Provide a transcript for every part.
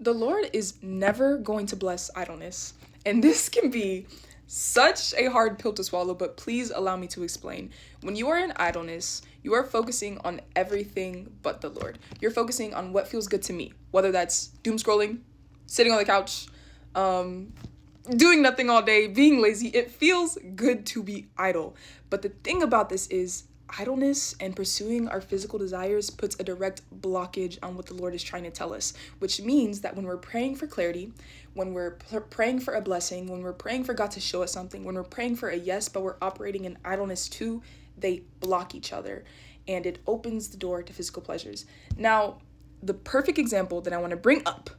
The Lord is never going to bless idleness. And this can be such a hard pill to swallow, but please allow me to explain. When you are in idleness, you are focusing on everything but the Lord. You're focusing on what feels good to me, whether that's doom scrolling, sitting on the couch, doing nothing all day, being lazy. It feels good to be idle. But the thing about this is, idleness and pursuing our physical desires puts a direct blockage on what the Lord is trying to tell us, which means that when we're praying for clarity, when we're praying for a blessing, when we're praying for God to show us something, when we're praying for a yes, but we're operating in idleness too, they block each other and it opens the door to physical pleasures. Now, the perfect example that I want to bring up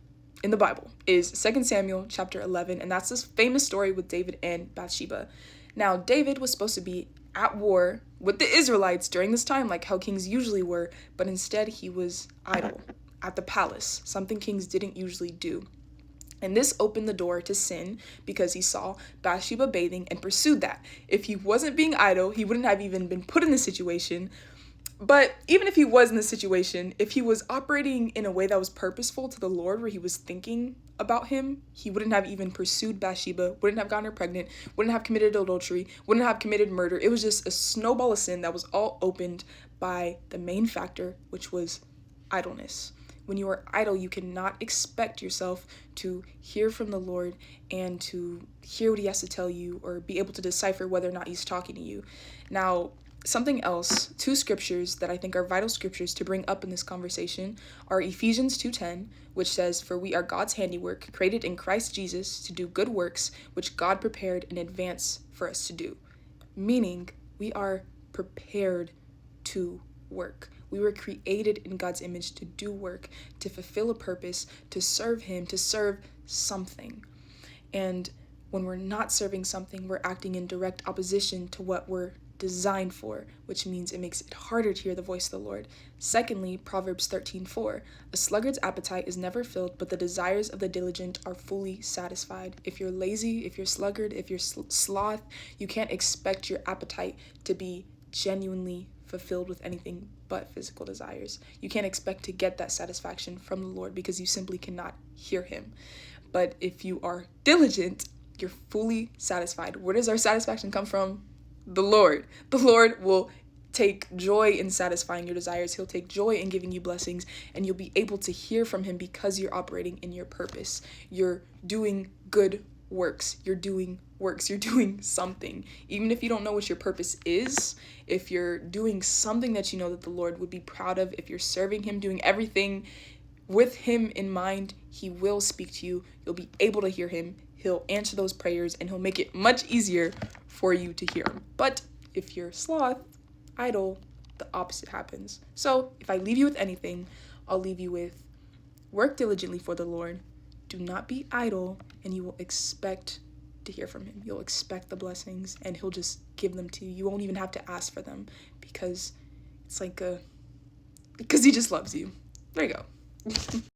in the Bible is 2 Samuel chapter 11, and that's this famous story with David and Bathsheba. Now, David was supposed to be at war with the Israelites during this time, like how kings usually were, but instead he was idle at the palace, something kings didn't usually do. And this opened the door to sin because he saw Bathsheba bathing and pursued that. If he wasn't being idle, he wouldn't have even been put in this situation. But even if he was in this situation, if he was operating in a way that was purposeful to the Lord, where he was thinking about him, he wouldn't have even pursued Bathsheba, wouldn't have gotten her pregnant, wouldn't have committed adultery, wouldn't have committed murder. It was just a snowball of sin that was all opened by the main factor, which was idleness. When you are idle, you cannot expect yourself to hear from the Lord and to hear what he has to tell you or be able to decipher whether or not he's talking to you. Now, something else, two scriptures that I think are vital scriptures to bring up in this conversation are Ephesians 2:10, which says, "For we are God's handiwork, created in Christ Jesus to do good works, which God prepared in advance for us to do." Meaning, we are prepared to work. We were created in God's image to do work, to fulfill a purpose, to serve him, to serve something. And when we're not serving something, we're acting in direct opposition to what we're designed for, which means it makes it harder to hear the voice of the Lord. Secondly, Proverbs 13:4, "A sluggard's appetite is never filled, but the desires of the diligent are fully satisfied." If you're lazy, if you're sluggard, if you're sloth, you can't expect your appetite to be genuinely fulfilled with anything but physical desires. You can't expect to get that satisfaction from the Lord because you simply cannot hear him. But if you are diligent, you're fully satisfied. Where does our satisfaction come from? The Lord. The Lord will take joy in satisfying your desires. He'll take joy in giving you blessings, and you'll be able to hear from him because you're operating in your purpose. You're doing good works. You're doing works. You're doing something. Even if you don't know what your purpose is, if you're doing something that you know that the Lord would be proud of, if you're serving him, doing everything with him in mind, he will speak to you. You'll be able to hear him. He'll answer those prayers, and he'll make it much easier for you to hear him. But if you're sloth, idle, the opposite happens. So if I leave you with anything, I'll leave you with: work diligently for the Lord. Do not be idle, and you will expect to hear from him. You'll expect the blessings, and he'll just give them to you. You won't even have to ask for them because it's because he just loves you. There you go.